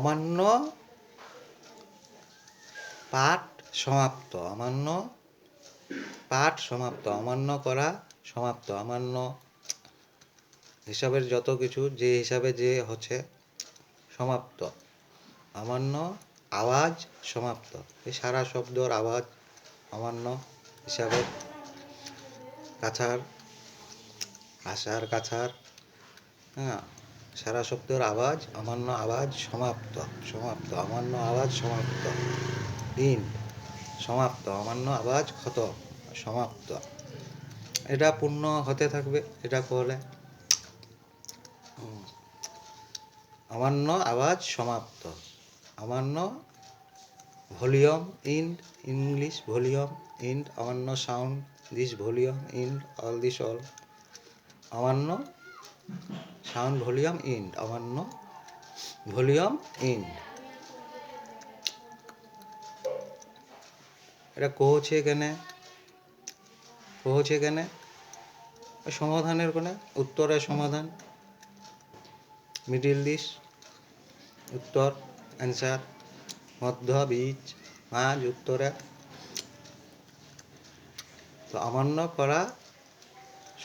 অমান্য পাঠ সমাপ্ত, অমান্য পাঠ সমাপ্ত, অমান্য করা সমাপ্ত, অমান্য হিসাবের যত কিছু যে হিসাবে যে হচ্ছে সমাপ্ত, অমান্য আওয়াজ সমাপ্ত। এই সারা শব্দর আওয়াজ অমান্য হিসাবের কাছার আশার কাছার, হ্যাঁ, সারা শব্দের আওয়াজ অমান্য আওয়াজ সমাপ্ত, সমাপ্ত, অমান্য আওয়াজ সমাপ্ত, সমাপ্ত, অমান্য আওয়াজ খতম, সমাপ্ত। এটা পূর্ণ হতে থাকবে। এটা করলে অমান্য আওয়াজ সমাপ্ত, অমান্য volume end, English volume end, অমান্য sound this volume end, all this all, অমান্য সাউন্ড ভলিউম ইন্ড, অমান্য ভলিউম ইন্ড। এটা কহছে কেনে, কহছে কেনে সমাধানের কোনে, উত্তরের সমাধান, মিডিল দিস উত্তর অ্যান্সার, মধ্য বীজ মাঝ উত্তরে। তো অমান্য করা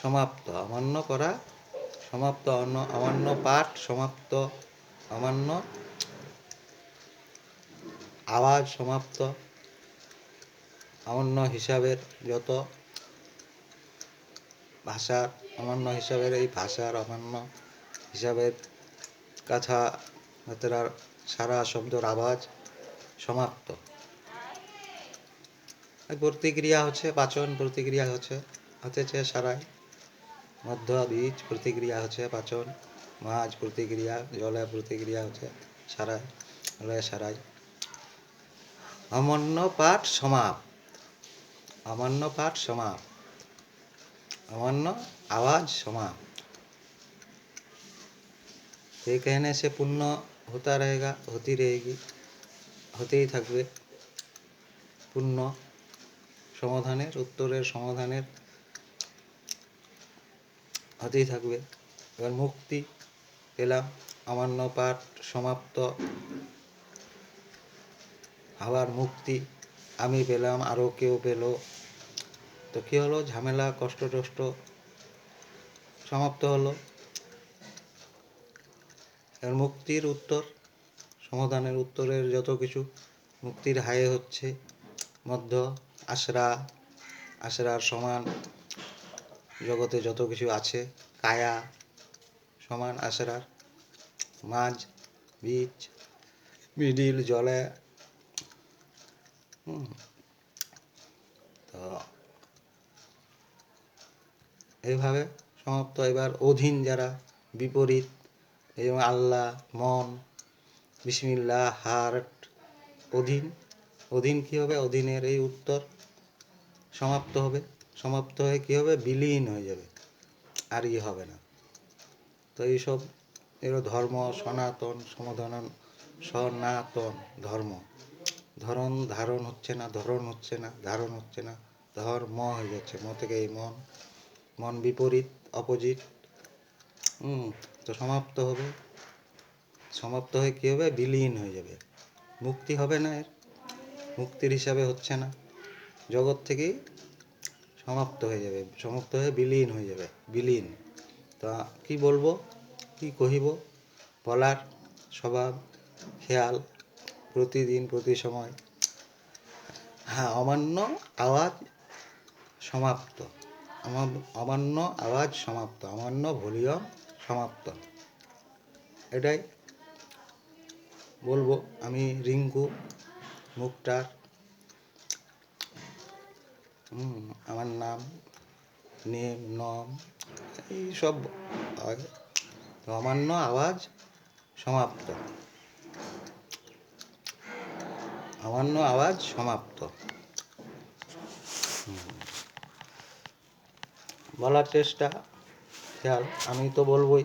সমাপ্ত, অমান্য করা সমাপ্ত, অমান্য পাঠ সমাপ্ত, অমান্য আওয়াজ সমাপ্ত, অমান্য হিসাবের যত ভাষার, অমান্য হিসাবের এই ভাষার অমান্য হিসাবের কাছা ভেতরার সারা শব্দর আওয়াজ সমাপ্ত। প্রতিক্রিয়া হচ্ছে পাচন, প্রতিক্রিয়া হচ্ছে সারাই, মধ্য বীজ প্রতিক্রিয়া হচ্ছে পাচন, মাঝ প্রতিক্রিয়া জলে প্রতিক্রিয়া হচ্ছে সারাই, জলে সারাই। অমান্য পাঠ সমাপ্ত, অমান্য পাঠ সমাপ্ত, অমান্য आवाज समाप्त। ये कहने से पुण्य होता रहेगा, होती रहेगी, होते ही থাকবে পুণ্য। সমাধানের উত্তরের সমাধানের হতেই থাকবে। এবার মুক্তি পেলাম, অমান্য পাঠ সমাপ্ত, আবার মুক্তি আমি পেলাম, আরও কেউ পেল। তো কী হলো, ঝামেলা কষ্ট টষ্ট সমাপ্ত হলো। এর মুক্তির উত্তর, সমাধানের উত্তরের যত কিছু মুক্তির হায়ে হচ্ছে মধ্য আশরা, আশরার সমান জগতে যত কিছু আছে, কায়া সমান আশরার, মাঝ বীজ, মিডিল জলে। তো এইভাবে সমাপ্ত। এবার অধীন যারা, বিপরীত, যেমন আল্লাহ, মন, বিসমিল্লাহ, হার্ট, অধীন। অধীন কী হবে, অধীনের এই উত্তর সমাপ্ত হবে। সমাপ্ত হয়ে কী হবে, বিলীন হয়ে যাবে, আর ই হবে না। তো এইসব এগুলো ধর্ম, সনাতন সমাধান, সনাতন ধর্ম। ধরন ধারণ হচ্ছে না, ধরন হচ্ছে না, ধারণ হচ্ছে না, ধর্ম হয়ে যাচ্ছে। ম থেকে এই মন, মন বিপরীত, অপোজিট। তো সমাপ্ত হবে, সমাপ্ত হয়ে কী হবে, বিলীন হয়ে যাবে। মুক্তি হবে না, এর মুক্তির হিসাবে হচ্ছে না, জগৎ থেকেই সমাপ্ত হয়ে যাবে, সমাপ্ত হয়ে বিলীন হয়ে যাবে, বিলীন। তা কি বলবো, কি কহিব, বলার স্বভাব খেয়াল প্রতিদিন প্রতি সময়। হ্যাঁ, অমান্য আওয়াজ সমাপ্ত, অমান্য আওয়াজ সমাপ্ত, অমান্য ভলিউম সমাপ্ত। এটাই বলবো আমি, রিঙ্কু মুক্তার। আমার নাম, নেম, নম, এইসব হয়। অমান্য আওয়াজ সমাপ্ত, অমান্য আওয়াজ সমাপ্ত। বলার চেষ্টা খেয়াল, আমি তো বলবোই।